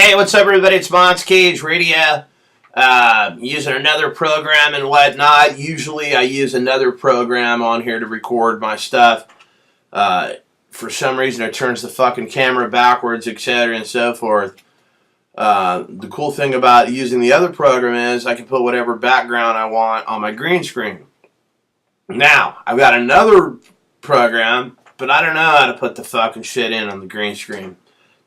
Hey, what's up, everybody? It's Mon's Cage Radio. Using another program and whatnot. Usually, I use another program on here to record my stuff. For some reason, it turns the fucking camera backwards, etc., and so forth. The cool thing about using the other program is I can put whatever background I want on my green screen. Now, I've got another program, but I don't know how to put the fucking shit in on the green screen.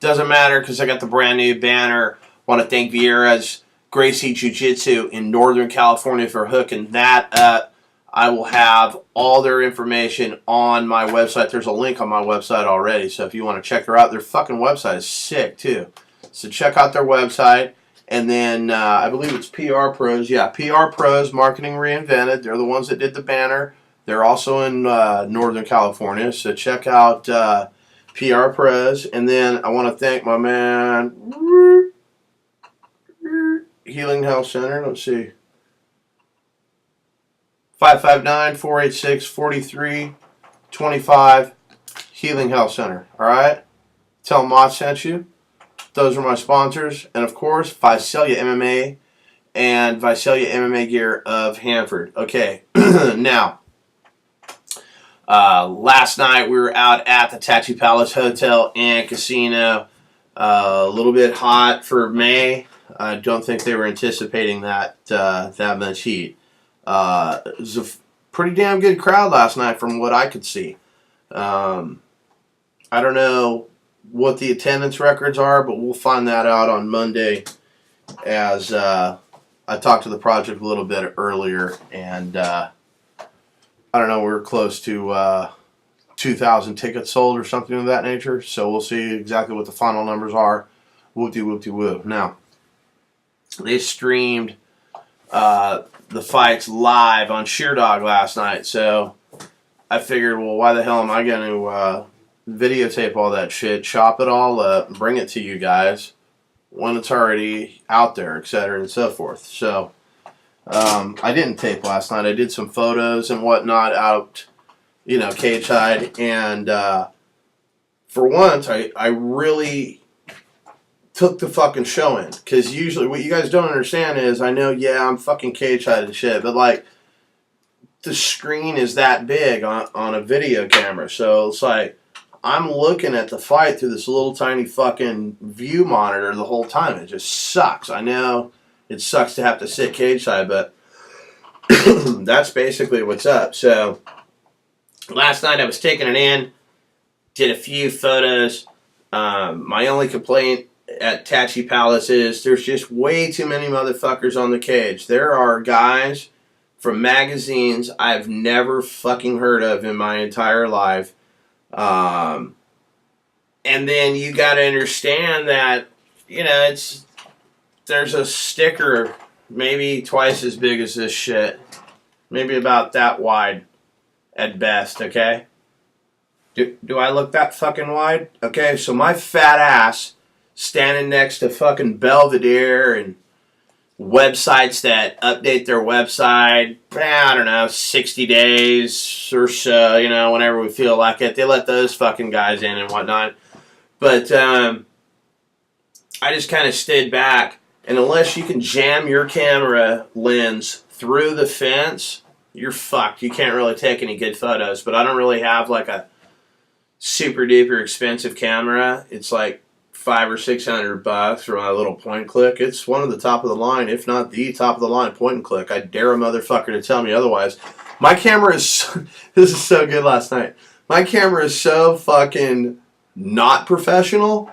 Doesn't matter because I got the brand new banner. Want to thank Vieira's Gracie Jiu-Jitsu in Northern California for hooking that up. I will have all their information on my website. There's a link on my website already, so if you want to check her out, their fucking website is sick too. So check out their website, and then I believe it's PR Pros. Yeah, PR Pros Marketing Reinvented. They're the ones that did the banner. They're also in Northern California, so check out PR Pros. And then I want to thank my man Healing Health Center. Let's see. 559-486-4325 Healing Health Center. Alright? Tell them I sent you. Those are my sponsors. And of course, Visalia MMA and Visalia MMA Gear of Hanford. Okay. Now, last night we were out at the Tattoo Palace Hotel and Casino. A little bit hot for May. I don't think they were anticipating that much heat. It was a pretty damn good crowd last night from what I could see. I don't know what the attendance records are, but we'll find that out on Monday as I talked to the project a little bit earlier, and I don't know, we're close to 2,000 tickets sold or something of that nature, so we'll see exactly what the final numbers are. Whoop-de-whoop-de-whoop. Now, they streamed the fights live on Sheerdog last night, so I figured, well, why the hell am I going to videotape all that shit, chop it all up, bring it to you guys when it's already out there, etc., and so forth. So I didn't tape last night. I did some photos and whatnot out, cage side, and for once, I really took the fucking show in, because usually what you guys don't understand is, I know, yeah, I'm fucking cage side and shit, but like, the screen is that big on a video camera, so it's like, I'm looking at the fight through this little tiny fucking view monitor the whole time. It just sucks. I know it sucks to have to sit cage side, but that's basically what's up. So last night I was taking it in, did a few photos. My only complaint at Tattoo Palace is there's just way too many motherfuckers on the cage. There are guys from magazines I've never fucking heard of in my entire life. And then you got to understand that, there's a sticker maybe twice as big as this shit. Maybe about that wide at best, okay? Do I look that fucking wide? Okay, so my fat ass standing next to fucking Belvedere and websites that update their website, I don't know, 60 days or so, whenever we feel like it. They let those fucking guys in and whatnot. But I just kind of stayed back, and unless you can jam your camera lens through the fence, you're fucked. You can't really take any good photos. But I don't really have like a super duper expensive camera. It's like $500 or $600 for my little point and click. It's one of the top of the line, if not the top of the line point and click. I dare a motherfucker to tell me otherwise. My camera is, this is so good last night. My camera is so fucking not professional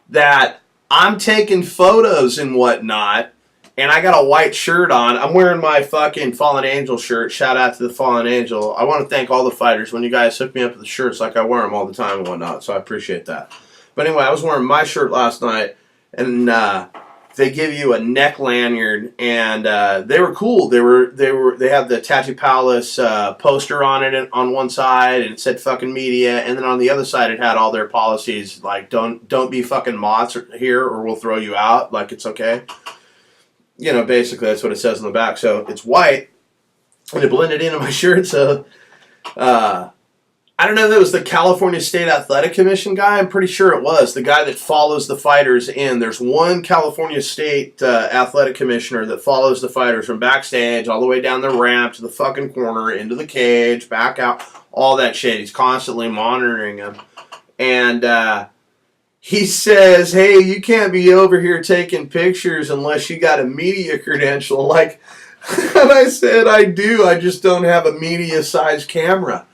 that I'm taking photos and whatnot, and I got a white shirt on. I'm wearing my fucking Fallen Angel shirt. Shout out to the Fallen Angel. I want to thank all the fighters when you guys hook me up with the shirts, like I wear them all the time and whatnot, so I appreciate that. But anyway, I was wearing my shirt last night, and they give you a neck lanyard, and they were cool. They had the Tattoo Palace poster on it on one side, and it said fucking media, and then on the other side it had all their policies, like don't be fucking moths here or we'll throw you out. Like, it's okay. Basically that's what it says on the back. So it's white, and it blended into my shirt. So I I don't know if it was the California State Athletic Commission guy. I'm pretty sure it was. The guy that follows the fighters in. There's one California State Athletic Commissioner that follows the fighters from backstage all the way down the ramp to the fucking corner, into the cage, back out, all that shit. He's constantly monitoring them. And he says, hey, you can't be over here taking pictures unless you got a media credential. Like, and I said, I do. I just don't have a media-sized camera.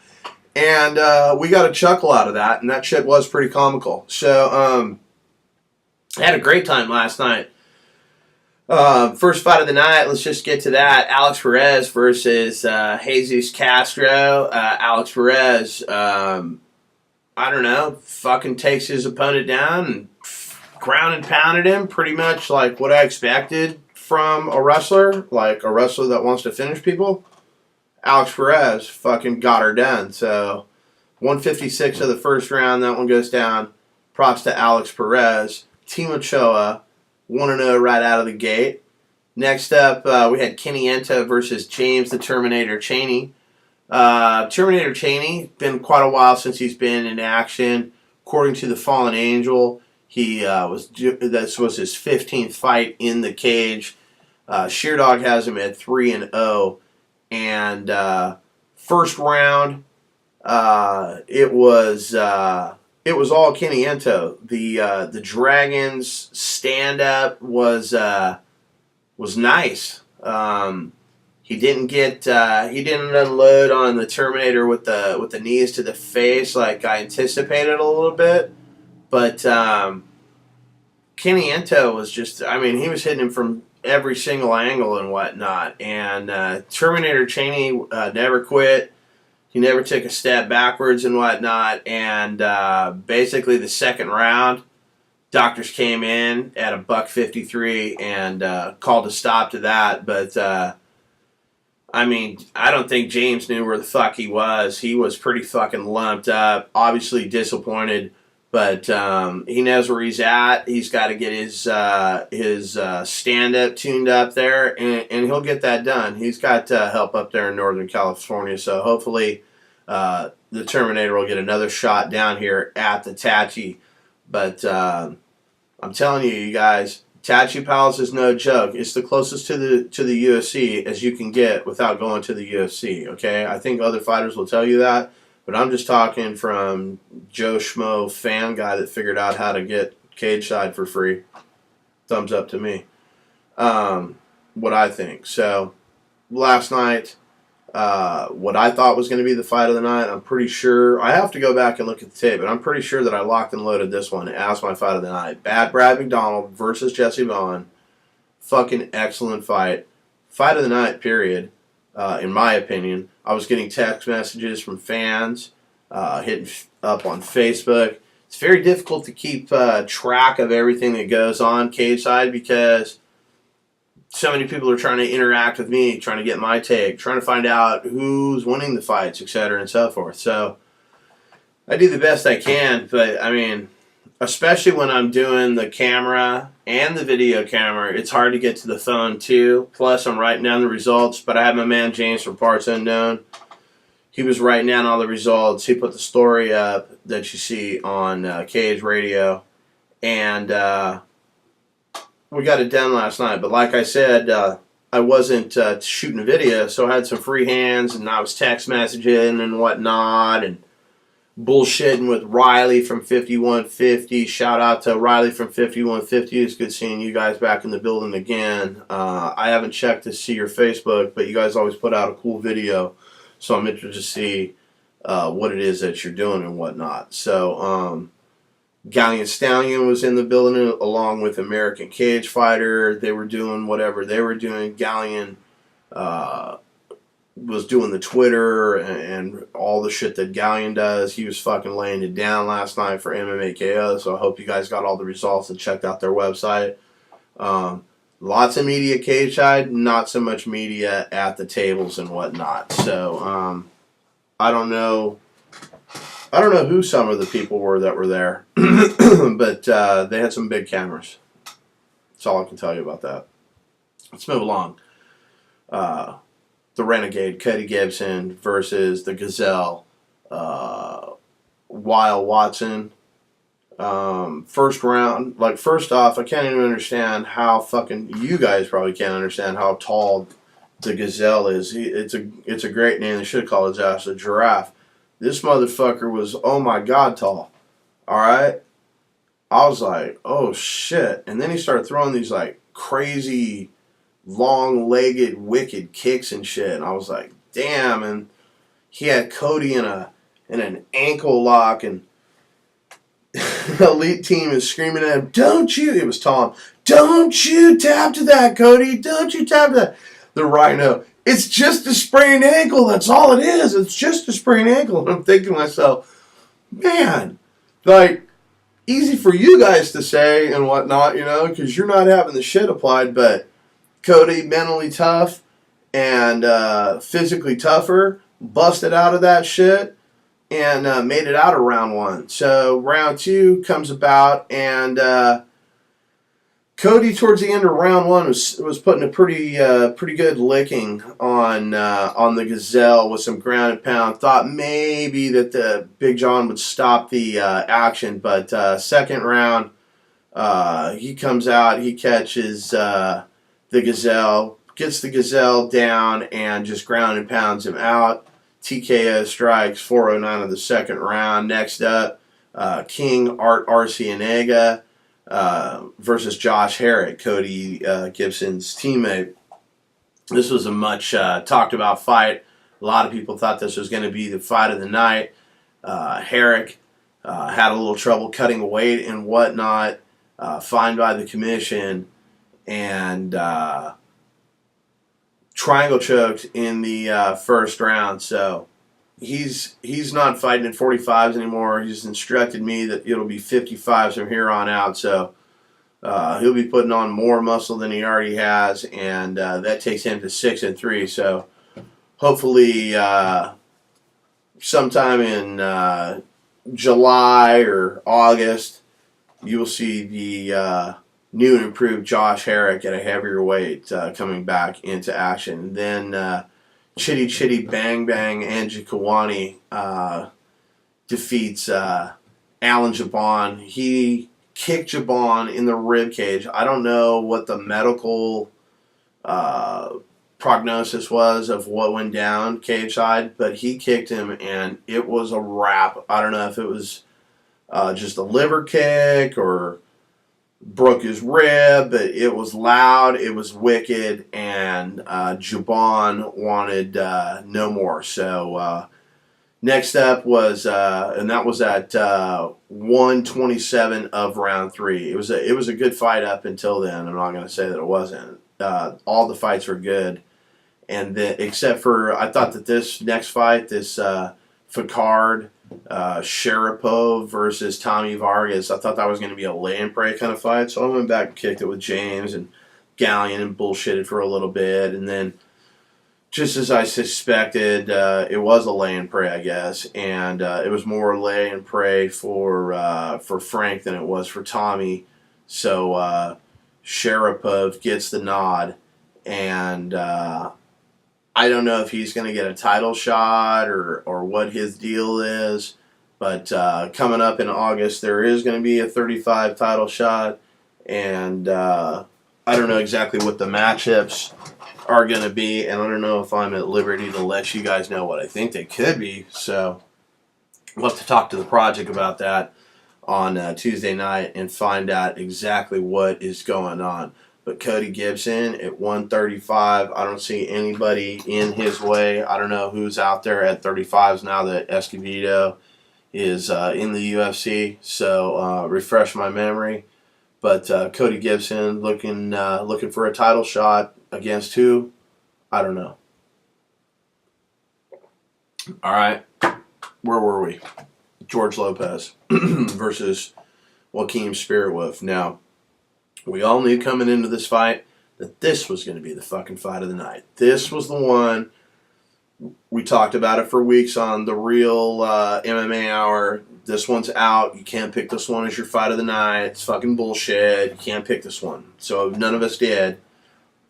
And we got a chuckle out of that, and that shit was pretty comical. So I had a great time last night. First fight of the night, let's just get to that. Alex Perez versus Jesus Castro. Alex Perez, I don't know, fucking takes his opponent down and ground and pounded him, pretty much like what I expected from a wrestler, like a wrestler that wants to finish people. Alex Perez fucking got her done. So 156 of the first round, that one goes down. Props to Alex Perez. Team Ochoa, 1-0 right out of the gate. Next up, we had Kenny Ento versus James the Terminator Chaney. Terminator Chaney, been quite a while since he's been in action. According to the Fallen Angel, this was his 15th fight in the cage. Sheerdog has him at 3-0. And first round, it was all Kenny Ento. The Dragons stand up was nice. He didn't unload on the Terminator with the knees to the face like I anticipated a little bit, but Kenny Ento was just, I mean, he was hitting him from every single angle and whatnot. And Terminator Chaney never quit. He never took a step backwards and whatnot. And basically the second round, doctors came in at $153 and called a stop to that. But I mean, I don't think James knew where the fuck he was. He was pretty fucking lumped up, obviously disappointed. But he knows where he's at. He's got to get his stand-up tuned up there, and he'll get that done. He's got help up there in Northern California, so hopefully the Terminator will get another shot down here at the Tachi. But I'm telling you guys, Tachi Palace is no joke. It's the closest to the UFC as you can get without going to the UFC, okay? I think other fighters will tell you that. But I'm just talking from Joe Schmo fan guy that figured out how to get cage side for free. Thumbs up to me. What I think. So, last night, what I thought was going to be the fight of the night, I'm pretty sure, I have to go back and look at the tape, but I'm pretty sure that I locked and loaded this one as my fight of the night. Bad Brad McDonald versus Jesse Vaughn. Fucking excellent fight. Fight of the night, period. In my opinion. I was getting text messages from fans, hitting up on Facebook. It's very difficult to keep track of everything that goes on cage side because so many people are trying to interact with me, trying to get my take, trying to find out who's winning the fights, etc. and so forth. So I do the best I can, but I mean, especially when I'm doing the camera and the video camera, it's hard to get to the phone too. Plus, I'm writing down the results, but I have my man James from Parts Unknown. He was writing down all the results. He put the story up that you see on Cage Radio, and we got it done last night. But like I said, I wasn't shooting a video, so I had some free hands, and I was text messaging and whatnot, and bullshitting with Riley from 5150. Shout out to Riley from 5150. It's good seeing you guys back in the building again. I haven't checked to see your Facebook, but you guys always put out a cool video, so I'm interested to see what it is that you're doing and whatnot. So Galleon Stallion was in the building along with American Cage Fighter. They were doing whatever they were doing. Galleon was doing the Twitter and all the shit that Galleon does. He was fucking laying it down last night for MMA KO, so I hope you guys got all the results and checked out their website. Lots of media cage side, not so much media at the tables and whatnot. So I don't know who some of the people were that were there, but they had some big cameras. That's all I can tell you about that. Let's move along. The Renegade, Cody Gibson versus the Gazelle, Weil Watson. First round, like first off, I can't even understand how fucking you guys probably can't understand how tall the gazelle is. It's a great name. They should have called his ass a giraffe. This motherfucker was, oh my god, tall. All right, I was like, oh shit, and then he started throwing these like crazy, long-legged, wicked kicks and shit, and I was like, damn. And he had Cody in an ankle lock, and elite team is screaming at him, don't you, it was Tom, don't you tap to that, Cody, don't you tap to that. The Rhino, it's just a sprained ankle, that's all it is, it's just a sprained ankle. And I'm thinking to myself, man, like, easy for you guys to say and whatnot, because you're not having the shit applied, but Cody, mentally tough and physically tougher, busted out of that shit and made it out of round one. So round two comes about, and Cody towards the end of round one was putting a pretty good licking on the gazelle with some ground and pound. Thought maybe that the Big John would stop the action, but second round he comes out, he catches the gazelle, gets the gazelle down, and just ground and pounds him out. TKO strikes, 409 of the second round. Next up, King Art Arcienega versus Josh Herrick, Cody Gibson's teammate. This was a much talked about fight. A lot of people thought this was going to be the fight of the night. Herrick had a little trouble cutting weight and whatnot, fined by the commission, and triangle choked in the first round. So he's not fighting at 45s anymore. He's instructed me that it'll be 55s from here on out. So he'll be putting on more muscle than he already has, and that takes him to 6-3. So hopefully sometime in July or August, you will see the new and improved Josh Herrick at a heavier weight coming back into action. Then Chitty Chitty Bang Bang Angie Kawani defeats Alan Jabon. He kicked Jabon in the rib cage. I don't know what the medical prognosis was of what went down cage side, but he kicked him and it was a wrap. I don't know if it was just a liver kick or broke his rib, but it was loud, it was wicked, and Jabon wanted no more. So next up was, and that was at 127 of round three. It was a good fight up until then. I'm not going to say that it wasn't. All the fights were good, and except for I thought that this next fight, this Fakard Sharapov versus Tommy Vargas, I thought that was going to be a lay and pray kind of fight, so I went back and kicked it with James and Gallion and bullshitted for a little bit, and then just as I suspected, it was a lay and pray, I guess, and it was more lay and pray for Frank than it was for Tommy. So Sharapov gets the nod, and I don't know if he's going to get a title shot or what his deal is, but coming up in August, there is going to be a 35 title shot, and I don't know exactly what the matchups are going to be, and I don't know if I'm at liberty to let you guys know what I think they could be, so we'll have to talk to the project about that on Tuesday night and find out exactly what is going on. But Cody Gibson at 135, I don't see anybody in his way. I don't know who's out there at 35s now that Escobedo is in the UFC. So refresh my memory. But Cody Gibson looking for a title shot against who? I don't know. All right, where were we? George Lopez versus Joaquin Spirit Wolf. Now, we all knew coming into this fight that this was going to be the fucking fight of the night. This was the one. We talked about it for weeks on the Real MMA Hour. This one's out. You can't pick this one as your fight of the night. It's fucking bullshit. You can't pick this one. So none of us did.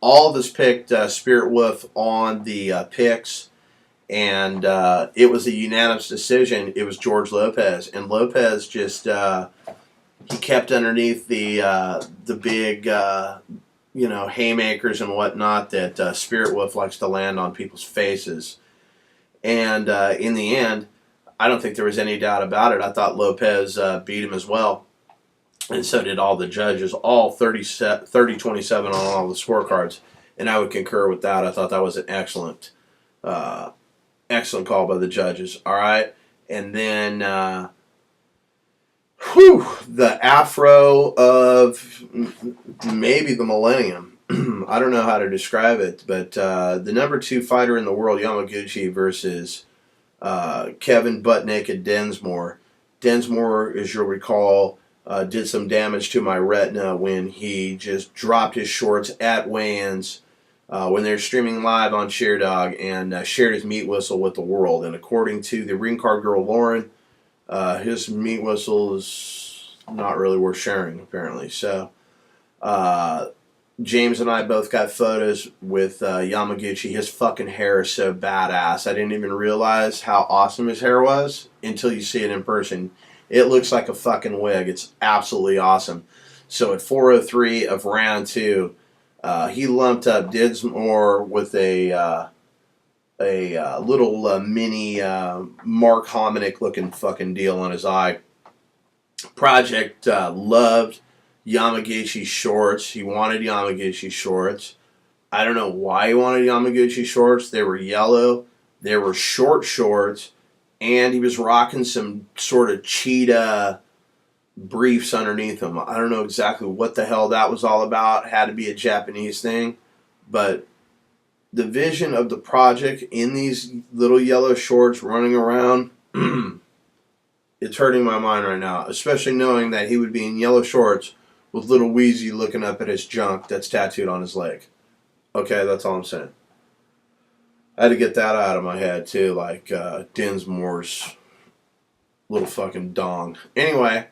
All of us picked Spirit Wolf on the picks. and it was a unanimous decision. It was George Lopez, and Lopez just he kept underneath the big haymakers and whatnot that Spirit Wolf likes to land on people's faces. And in the end, I don't think there was any doubt about it. I thought Lopez beat him as well. And so did all the judges, all 30-27 on all the scorecards. And I would concur with that. I thought that was an excellent call by the judges. All right. And then, the afro of maybe the millennium. I don't know how to describe it, but the number 2 fighter in the world, Yamaguchi, versus Kevin Butt Naked Densmore. Densmore, as you'll recall, did some damage to my retina when he just dropped his shorts at weigh-ins when they were streaming live on ShareDog and shared his meat whistle with the world. And according to the ring card girl Lauren, his meat whistle is not really worth sharing, apparently. So James and I both got photos with Yamaguchi. His fucking hair is so badass. I didn't even realize how awesome his hair was until you see it in person. It looks like a fucking wig. It's absolutely awesome. So at 4:03 of round 2, he lumped up Didsmore with a little mini Mark Hominick looking fucking deal on his eye. Project loved Yamaguchi shorts. He wanted Yamaguchi shorts. I don't know why he wanted Yamaguchi shorts. They were yellow. They were short shorts. And he was rocking some sort of cheetah briefs underneath them. I don't know exactly what the hell that was all about. It had to be a Japanese thing. But the vision of the Project in these little yellow shorts running around, it's hurting my mind right now. Especially knowing that he would be in yellow shorts with little Wheezy looking up at his junk that's tattooed on his leg. Okay, that's all I'm saying. I had to get that out of my head too, like Dinsmore's little fucking dong. Anyway,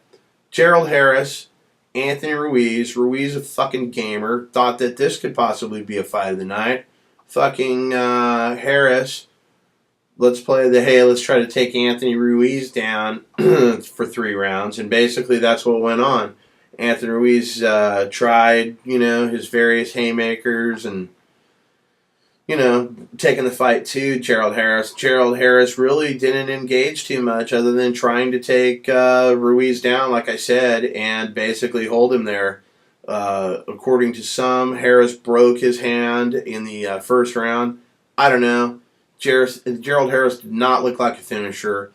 Gerald Harris, Anthony Ruiz. Ruiz, a fucking gamer, thought that this could possibly be a fight of the night. Fucking Harris, let's play the hey, let's try to take Anthony Ruiz down for 3 rounds. And basically that's what went on. Anthony Ruiz tried, his various haymakers and taking the fight to Gerald Harris. Gerald Harris really didn't engage too much other than trying to take Ruiz down, like I said, and basically hold him there. According to some, Harris broke his hand in the first round. I don't know. Gerald Harris did not look like a finisher.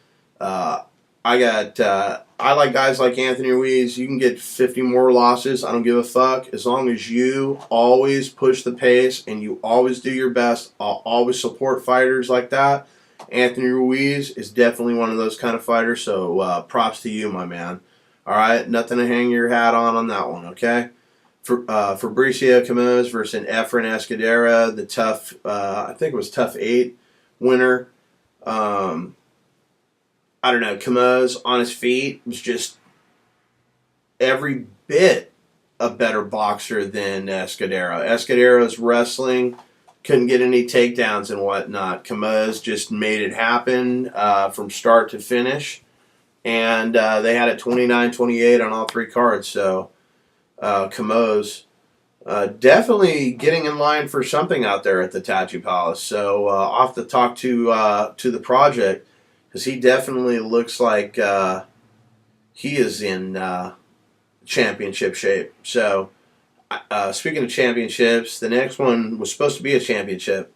I like guys like Anthony Ruiz. You can get 50 more losses. I don't give a fuck. As long as you always push the pace and you always do your best, I'll always support fighters like that. Anthony Ruiz is definitely one of those kind of fighters, so props to you, my man. All right? Nothing to hang your hat on that one, okay? Fabricio Camus versus Efren Escudera, the tough, I think it was tough 8 winner. I don't know, Camus on his feet was just every bit a better boxer than Escudero. Escudera's wrestling, couldn't get any takedowns and whatnot. Camus just made it happen from start to finish. And they had it 29-28 on all 3 cards. So Camus definitely getting in line for something out there at the Tattoo Palace. So I'll have to talk to the Project, because he definitely looks like he is in championship shape. So, speaking of championships, the next one was supposed to be a championship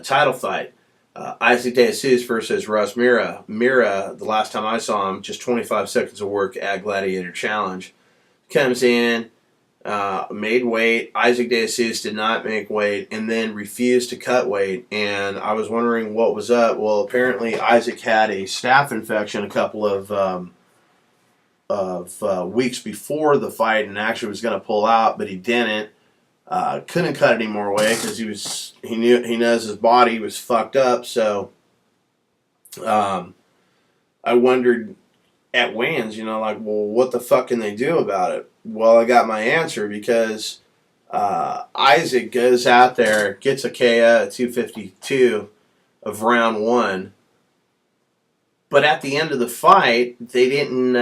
title fight. Isaac De Jesus versus Russ Mira. Mira, the last time I saw him, just 25 seconds of work at Gladiator Challenge. Comes in, made weight. Isaac De Jesus did not make weight and then refused to cut weight. And I was wondering what was up. Well, apparently Isaac had a staph infection a couple of weeks before the fight and actually was going to pull out, but he didn't. Couldn't cut any more weight because he knows his body was fucked up. So I wondered at weigh-ins, well, what the fuck can they do about it? Well, I got my answer because Isaac goes out there, gets a KO at 252, of round one. But at the end of the fight, they didn't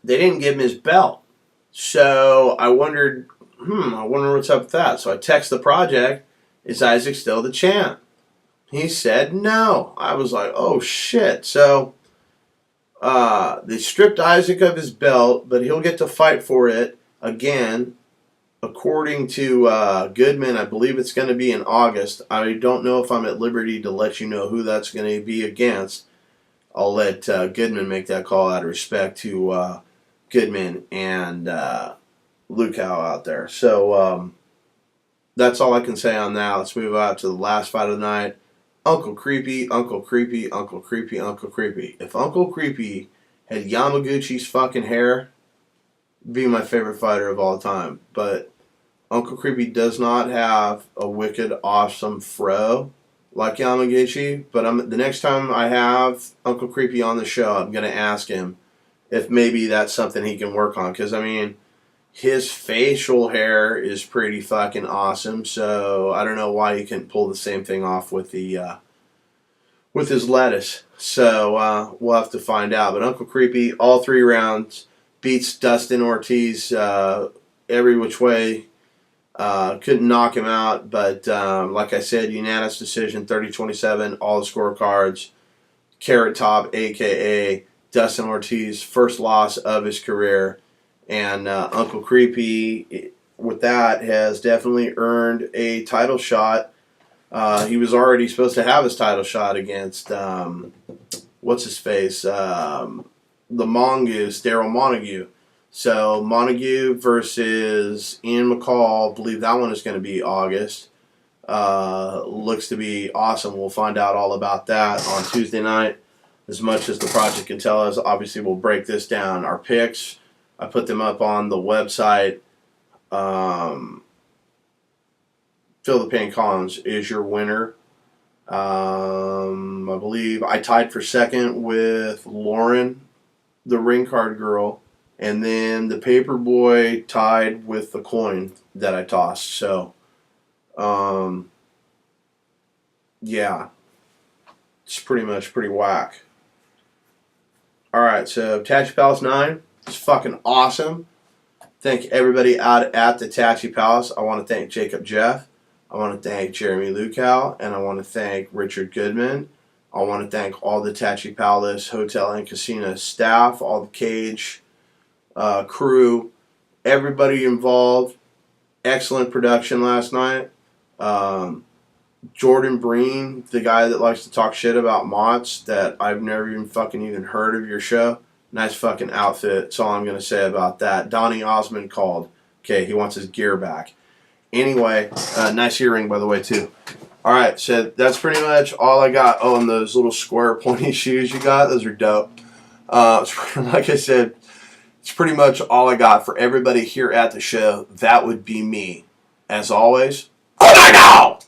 give him his belt. So I wondered, I wonder what's up with that. So I text the project, is Isaac still the champ? He said no. I was like, oh shit. So they stripped Isaac of his belt, but he'll get to fight for it again. According to Goodman, I believe it's going to be in August. I don't know if I'm at liberty to let you know who that's going to be against. I'll let Goodman make that call out of respect to Goodman and Luke Howe out there. So that's all I can say on that. Let's move out to the last fight of the night. Uncle Creepy, Uncle Creepy, Uncle Creepy, Uncle Creepy. If Uncle Creepy had Yamaguchi's fucking hair, be my favorite fighter of all time. But Uncle Creepy does not have a wicked, awesome fro like Yamaguchi. But the next time I have Uncle Creepy on the show, I'm going to ask him if maybe that's something he can work on. Because, I mean, his facial hair is pretty fucking awesome. So I don't know why he couldn't pull the same thing off with the with his lettuce. So we'll have to find out. But Uncle Creepy, all 3 rounds, beats Dustin Ortiz every which way. Couldn't knock him out, but like I said, unanimous decision, 30-27, all the scorecards. Carrot Top, a.k.a. Dustin Ortiz, first loss of his career. And Uncle Creepy, with that, has definitely earned a title shot. He was already supposed to have his title shot against, what's-his-face, the Mongoose, Daryl Montague. So Montague versus Ian McCall, I believe that one is going to be August. Looks to be awesome. We'll find out all about that on Tuesday night. As much as the project can tell us, obviously we'll break this down. Our picks, I put them up on the website. Phil the Pain Collins is your winner. I believe I tied for second with Lauren, the ring card girl. And then the paper boy tied with the coin that I tossed. So, yeah, it's pretty whack. All right, so Tattoo Palace 9 is fucking awesome. Thank everybody out at the Tattoo Palace. I want to thank Jacob Jeff. I want to thank Jeremy Lukow. And I want to thank Richard Goodman. I want to thank all the Tattoo Palace Hotel and Casino staff, all the Cage crew, everybody involved. Excellent production last night. Jordan Breen, the guy that likes to talk shit about Mott's, that I've never even heard of your show. Nice fucking outfit. That's all I'm going to say about that. Donnie Osmond called. Okay, he wants his gear back. Anyway, nice earring, by the way, too. All right, so that's pretty much all I got. Oh, and those little square pointy shoes you got, those are dope. Like I said, it's pretty much all I got for everybody here at the show. That would be me. As always, oh my God!